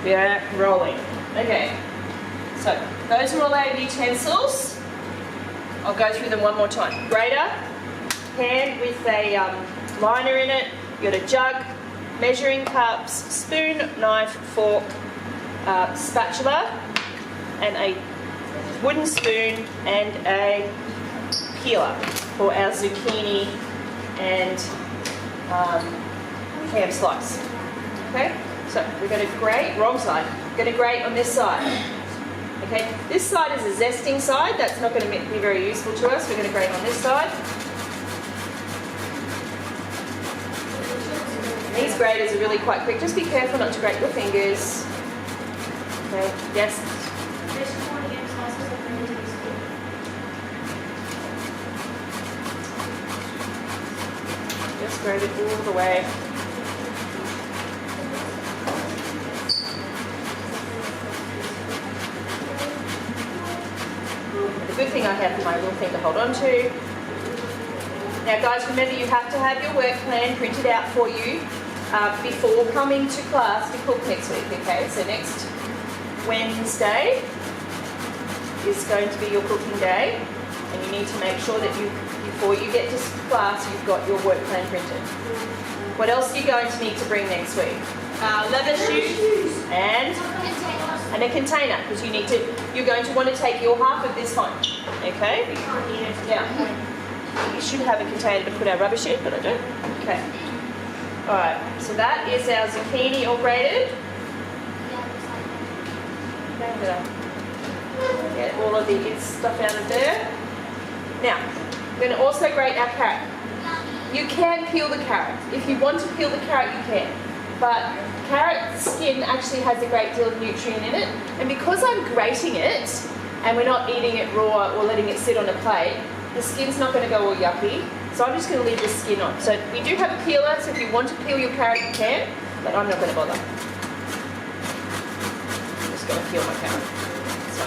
We are rolling. Okay. So those are all our utensils. I'll go through them one more time. Grater, pan with a liner in it. You've got a jug, measuring cups, spoon, knife, fork, spatula, and a wooden spoon and a peeler for our zucchini and ham slice. Okay, so we're going to grate, wrong side, we're going to grate on this side. Okay, this side is a zesting side, that's not going to be very useful to us. We're going to grate on this side. These graters are really quite quick. Just be careful not to grate your fingers. Okay, yes? Just grate it all the way. The good thing I have my little thing to hold on to. Now guys, remember you have to have your work plan printed out for you before coming to class to cook next week, okay? So next Wednesday is going to be your cooking day, and you need to make sure that before you get to class, you've got your work plan printed. What else are you going to need to bring next week? Leather shoes and a container, because you're going to want to take your half of this home, okay? Yeah. We should have a container to put our rubbish in, but I don't. Okay. All right. So that is our zucchini all grated. Get all of the stuff out of there. Now, we're going to also grate our carrot. You can peel the carrot. If you want to peel the carrot, you can. But carrot skin actually has a great deal of nutrient in it. And because I'm grating it, and we're not eating it raw or letting it sit on a plate, the skin's not going to go all yucky. So I'm just going to leave the skin on. So we do have a peeler, so if you want to peel your carrot, you can. But I'm not going to bother. I'm just going to peel my carrot. So,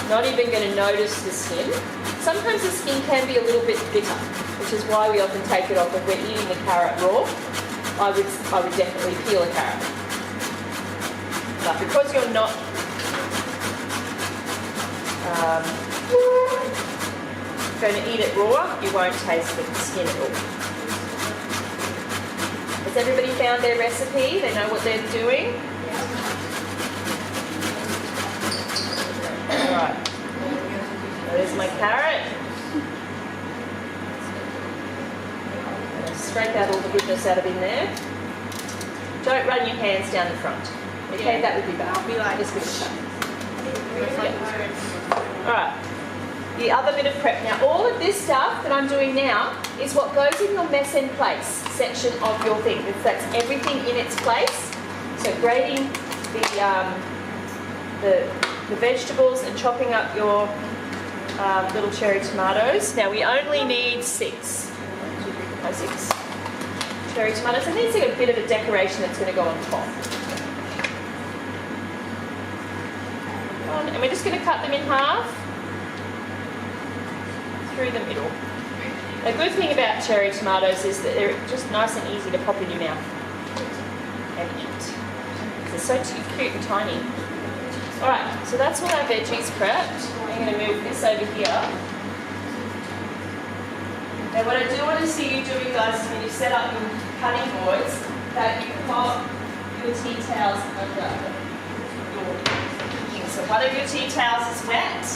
not even going to notice the skin. Sometimes the skin can be a little bit bitter, which is why we often take it off if we're eating the carrot raw. I would definitely peel a carrot. But because you're not going to eat it raw, you won't taste the skin at all. Has everybody found their recipe? They know what they're doing? Alright. There's my carrot. Scrape out all the goodness out of in there. Don't run your hands down the front. Okay, that would be bad. Just give it a shot. Alright. The other bit of prep. Now, all of this stuff that I'm doing now is what goes in your mess in place section of your thing. That's everything in its place. So grating the vegetables and chopping up your little cherry tomatoes. Now, we only need 6 cherry tomatoes. And these are a bit of a decoration that's going to go on top. And we're just going to cut them in half. Through the middle. The good thing about cherry tomatoes is that they're just nice and easy to pop in your mouth and eat. They're so cute and tiny. Alright, so that's all our veggies prepped. I'm going to move this over here. Now what I do want to see you doing, guys, is when you set up your cutting boards, that you pop your tea towels under your thing. So one of your tea towels is wet.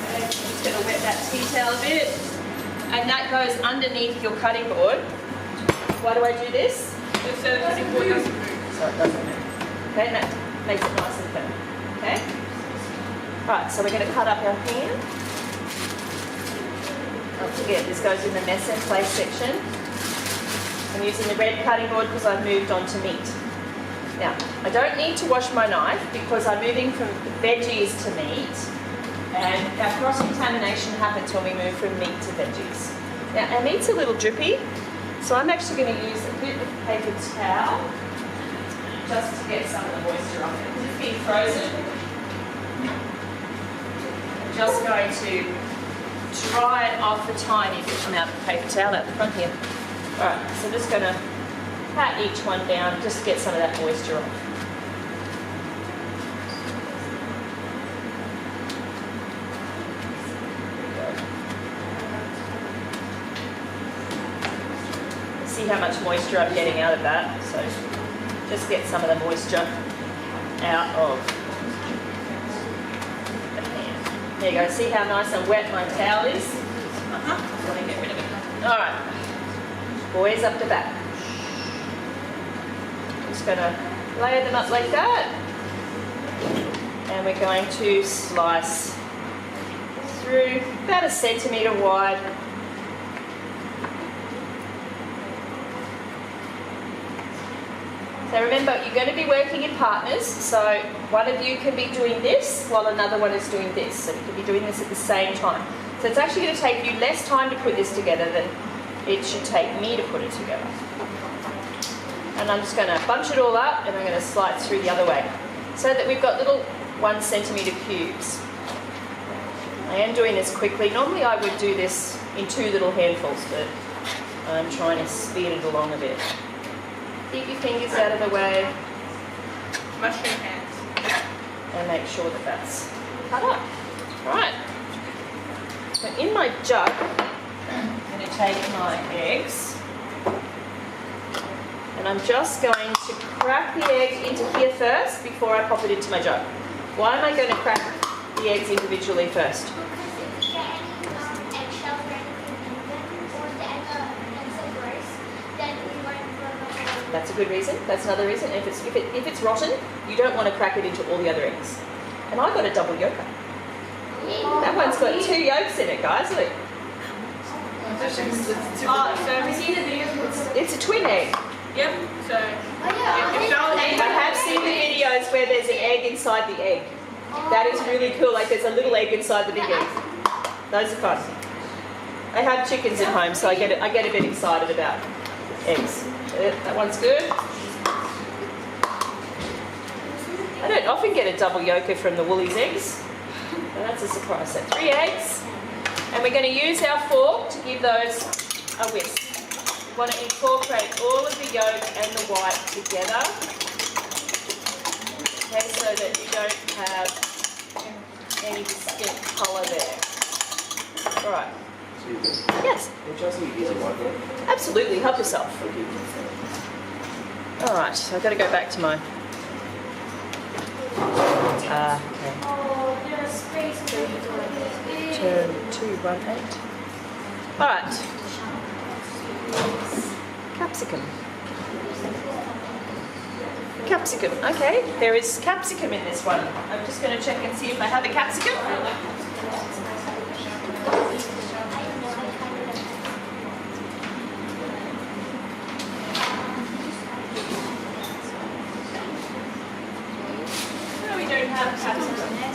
I'm just going to wet that tea towel a bit, and that goes underneath your cutting board. Why do I do this? So the cutting board doesn't move. So it doesn't move. Okay, and that makes it nice and firm. Okay? Right, so we're going to cut up our ham. Don't forget, this goes in the mess and place section. I'm using the red cutting board because I've moved on to meat. Now, I don't need to wash my knife because I'm moving from veggies to meat. And our cross-contamination happens when we move from meat to veggies. Now, our meat's a little drippy, so I'm actually going to use a bit of paper towel just to get some of the moisture off it. Because it's been frozen. I'm just going to dry it off a tiny bit. I'm out of the paper towel out the front here. Alright, so I'm just going to pat each one down just to get some of that moisture off. See how much moisture I'm getting out of that. So just get some of the moisture out of the pan. There you go. See how nice and wet my towel is? Let me get rid of it. All right. Boys up the back. Just going to layer them up like that. And we're going to slice through about 1 centimetre wide. So remember, you're going to be working in partners, so one of you can be doing this while another one is doing this. So you can be doing this at the same time. So it's actually going to take you less time to put this together than it should take me to put it together. And I'm just going to bunch it all up and I'm going to slide through the other way so that we've got little 1 centimetre cubes. I am doing this quickly. Normally I would do this in 2 little handfuls, but I'm trying to speed it along a bit. Keep your fingers out of the way. Mushroom hands. And make sure that that's cut up. Right. So in my jug, I'm going to take my eggs. And I'm just going to crack the egg into here first before I pop it into my jug. Why am I going to crack the eggs individually first? That's a good reason. That's another reason. If it's rotten, you don't want to crack it into all the other eggs. And I got a double yolker. That one's got 2 yolks in it, guys. Look. So have you seen the video? It's a twin egg. Yep. So I have seen the videos where there's an egg inside the egg. That is really cool. Like there's a little egg inside the big egg. Those are fun. I have chickens at home, so I get a bit excited about eggs. That one's good. I don't often get a double yolker from the Woolies eggs. But that's a surprise. So 3 eggs. And we're going to use our fork to give those a whisk. We want to incorporate all of the yolk and the white together. Okay, so that you don't have any distinct colour there. All right. Yes? Absolutely, help yourself. All right, so I've got to go back to my... okay. 218. All right. Capsicum. Capsicum, okay. There is capsicum in this one. I'm just going to check and see if I have a capsicum. No, we don't have capsicum. No.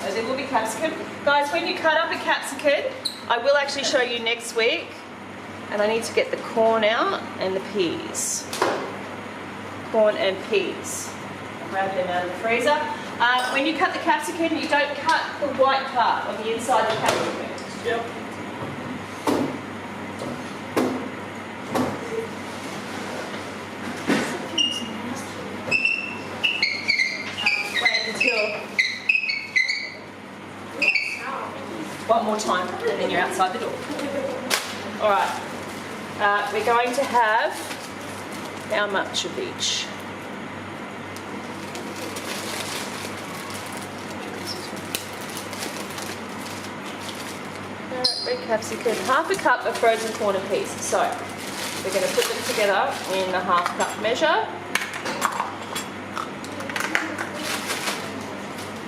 There will be capsicum. Guys, when you cut up a capsicum, I will actually show you next week. And I need to get the corn out and the peas. Corn and peas. Grab them out of the freezer. When you cut the capsicum, you don't cut the white part on the inside of the capsicum. Yep. One more time, and then you're outside the door. All right. We're going to have how much of each? Red capsicum, 1/2 cup of frozen corn and peas. So we're going to put them together in a 1/2 cup measure.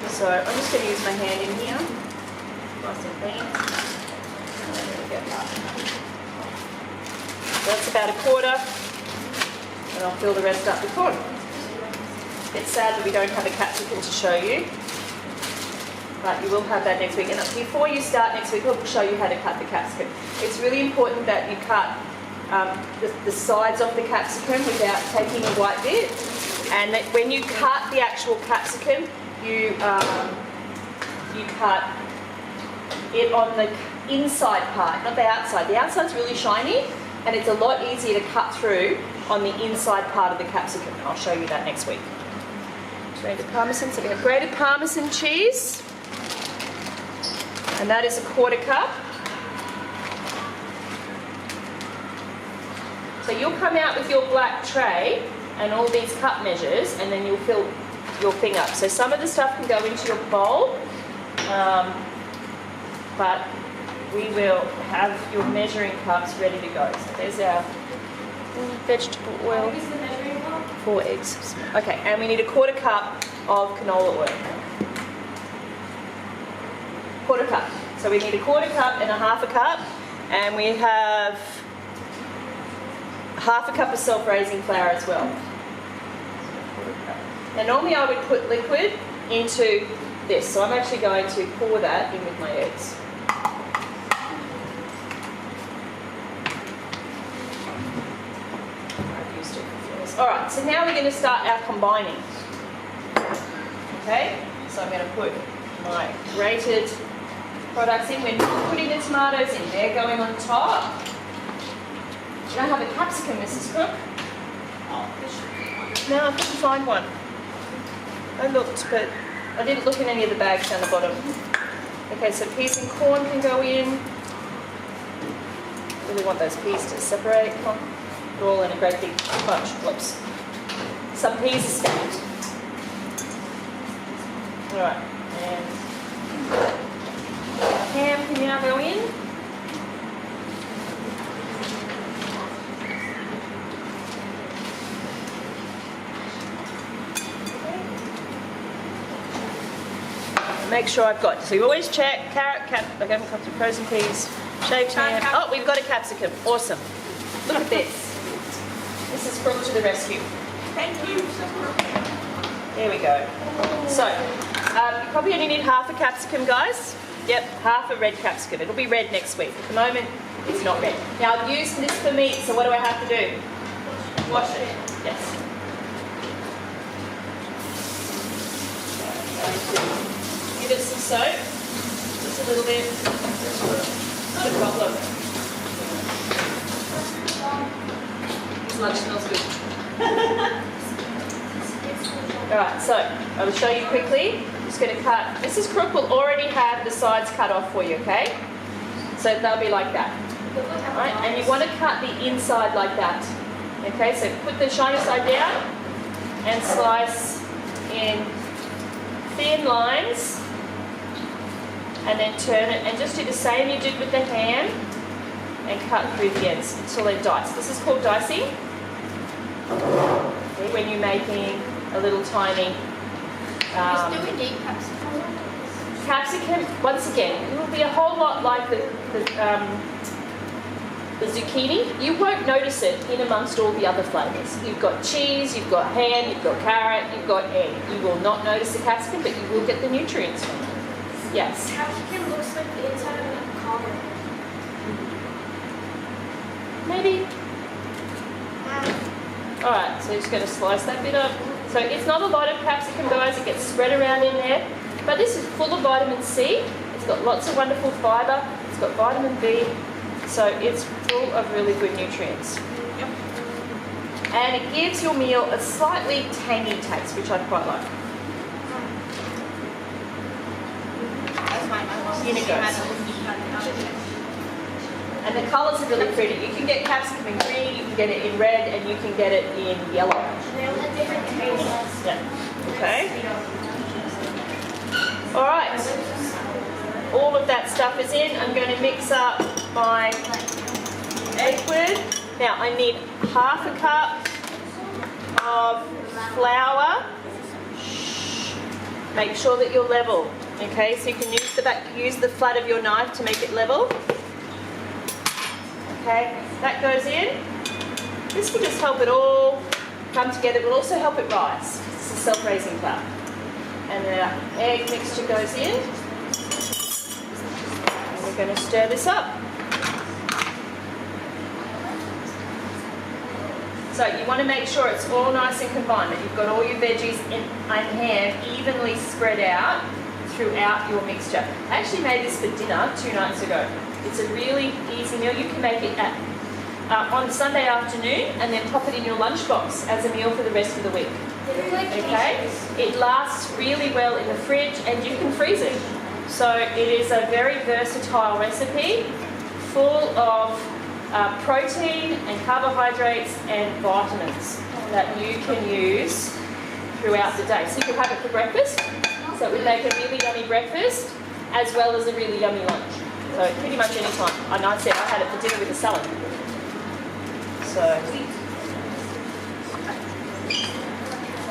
So I'm just going to use my hand in here. Nice and clean. There we go. So that's about 1/4, and I'll fill the rest up with corn. It's sad that we don't have a capsicum to show you, but you will have that next week. And before you start next week, I'll show you how to cut the capsicum. It's really important that you cut the sides of the capsicum without taking the white bit, and that when you cut the actual capsicum, you cut it on the inside part, not the outside. The outside's really shiny, and it's a lot easier to cut through on the inside part of the capsicum. I'll show you that next week. Grated Parmesan, so we have grated Parmesan cheese, and that is a 1/4 cup. So you'll come out with your black tray and all these cup measures, and then you'll fill your thing up. So some of the stuff can go into your bowl, but we will have your measuring cups ready to go. So there's our vegetable oil. 4 eggs. Okay, and we need a 1/4 cup of canola oil. 1/4 cup. So we need a 1/4 cup and a 1/2 cup, and we have 1/2 cup of self-raising flour as well. Now normally I would put liquid into this, so I'm actually going to pour that in with my eggs. Alright, so now we're going to start our combining. Okay, so I'm going to put my grated products in. We're not putting the tomatoes in, they're going on top. You don't have a capsicum, Mrs. Cook? No, I couldn't find one. I looked, but I didn't look in any of the bags down the bottom. Okay, so peas and corn can go in. Really want those peas to separate. Come on. They're all in a great big bunch. Whoops. Some peas are stacked. Alright, and ham can now go in. Make sure I've got, so you always check carrot, I haven't cut the frozen peas, shaved ham. Oh, we've got a capsicum. Awesome. Look at this. This is Crook to the rescue. Thank you. There we go. So, you probably only need 1/2 a capsicum, guys. Yep, 1/2 a red capsicum. It'll be red next week. At the moment, it's not red. Now, I've used this for meat, so what do I have to do? Wash it. Yes. Give it some soap. Just a little bit. Not a problem. This lunch smells good. Alright, so I will show you quickly. I'm just going to cut. Mrs. Crook will already have the sides cut off for you, okay? So they'll be like that. Alright, and you want to cut the inside like that. Okay, so put the shiny side down and slice in thin lines, and then turn it and just do the same you did with the ham and cut through the ends until they're diced. This is called dicing. Okay, when you're making a little tiny capsicum. Once again, it will be a whole lot like the zucchini. You won't notice it in amongst all the other flavours. You've got cheese, you've got ham, you've got carrot, you've got egg. You will not notice the capsicum, but you will get the nutrients from it. Yes? Capsicum looks like the inside of a collar. Maybe. Alright, so just going to slice that bit up. So it's not a lot of capsicum, guys. It gets spread around in there. But this is full of vitamin C. It's got lots of wonderful fibre. It's got vitamin B. So it's full of really good nutrients. Yep. And it gives your meal a slightly tangy taste, which I quite like. That's mine. And the colours are really pretty. You can get capsicum in green, you can get it in red, and you can get it in yellow. They all have different tastes. Yeah. Okay. All right. All of that stuff is in. I'm going to mix up my egg whip. Now I need 1/2 a cup of flour. Make sure that you're level. Okay, so you can use the flat of your knife to make it level. Okay, that goes in. This will just help it all come together. It will also help it rise. It's a self-raising flour. And the egg mixture goes in. And we're going to stir this up. So you want to make sure it's all nice and combined, that you've got all your veggies in hand evenly spread out throughout your mixture. I actually made this for dinner 2 nights ago. It's a really easy meal. You can make it on Sunday afternoon and then pop it in your lunchbox as a meal for the rest of the week. Okay? It lasts really well in the fridge and you can freeze it. So it is a very versatile recipe full of protein and carbohydrates and vitamins that you can use throughout the day. So you can have it for breakfast. So it would make a really yummy breakfast as well as a really yummy lunch. So pretty much any time. And I said I had it for dinner with a salad. So,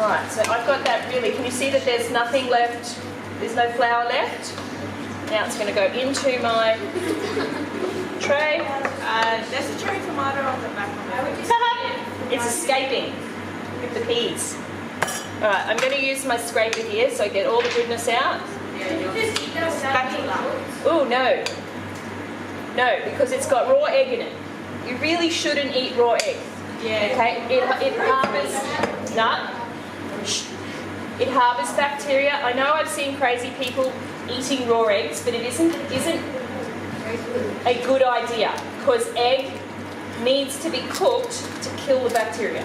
alright, so I've got that really, can you see that there's nothing left? There's no flour left? Now it's going to go into my tray. There's a cherry tomato on the back of it. It's escaping with the peas. Alright, I'm going to use my scraper here so I get all the goodness out. Spatula. Oh, no. No, because it's got raw egg in it. You really shouldn't eat raw egg. Yeah. Okay? It harbors... Nah. It harbors bacteria. I know I've seen crazy people eating raw eggs, but it isn't a good idea because egg needs to be cooked to kill the bacteria.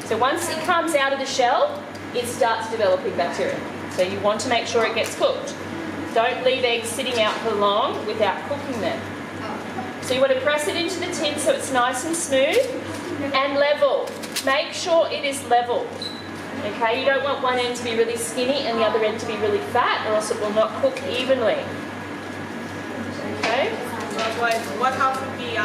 So once it comes out of the shell, it starts developing bacteria. So you want to make sure it gets cooked. Don't leave eggs sitting out for long without cooking them. So you want to press it into the tin so it's nice and smooth and level. Make sure it is level. Okay, you don't want one end to be really skinny and the other end to be really fat or else it will not cook evenly. Okay? What half would be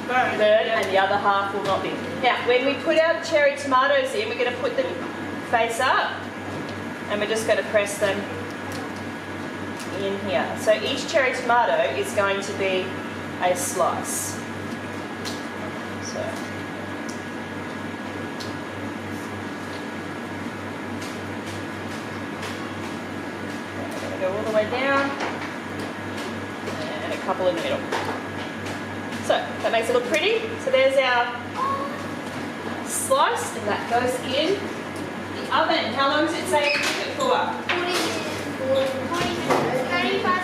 burned? And the other half will not be. Now, when we put our cherry tomatoes in, we're going to put them face up and we're just going to press them in here. So each cherry tomato is going to be a slice. So. I'm going to go all the way down and a couple in the middle. So that makes it look pretty. So there's our slice and that goes in the oven. How long does it say to cook it for?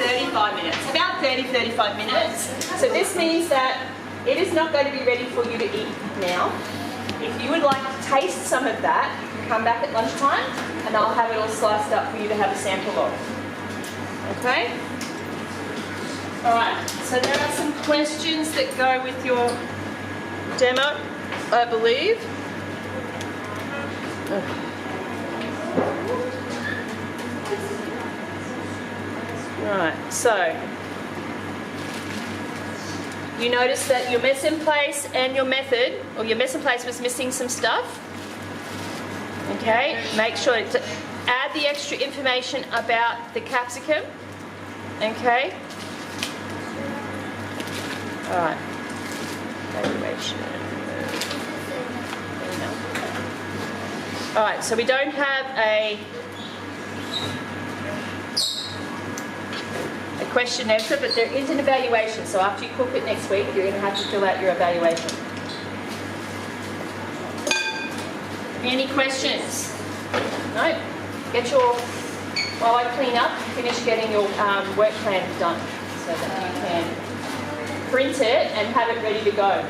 35 minutes. About 30-35 minutes. So this means that it is not going to be ready for you to eat now. If you would like to taste some of that, come back at lunchtime and I'll have it all sliced up for you to have a sample of. Okay? Alright, so there are some questions that go with your demo, I believe. Right, so you notice that your mise en place and your method, or your mise en place was missing some stuff. Okay, make sure to add the extra information about the capsicum. Okay. Alright. Alright, so we don't have a question answer, but there is an evaluation. So after you cook it next week, you're going to have to fill out your evaluation. Any questions? No? Get your, while I clean up, finish getting your work plan done so that you can print it and have it ready to go.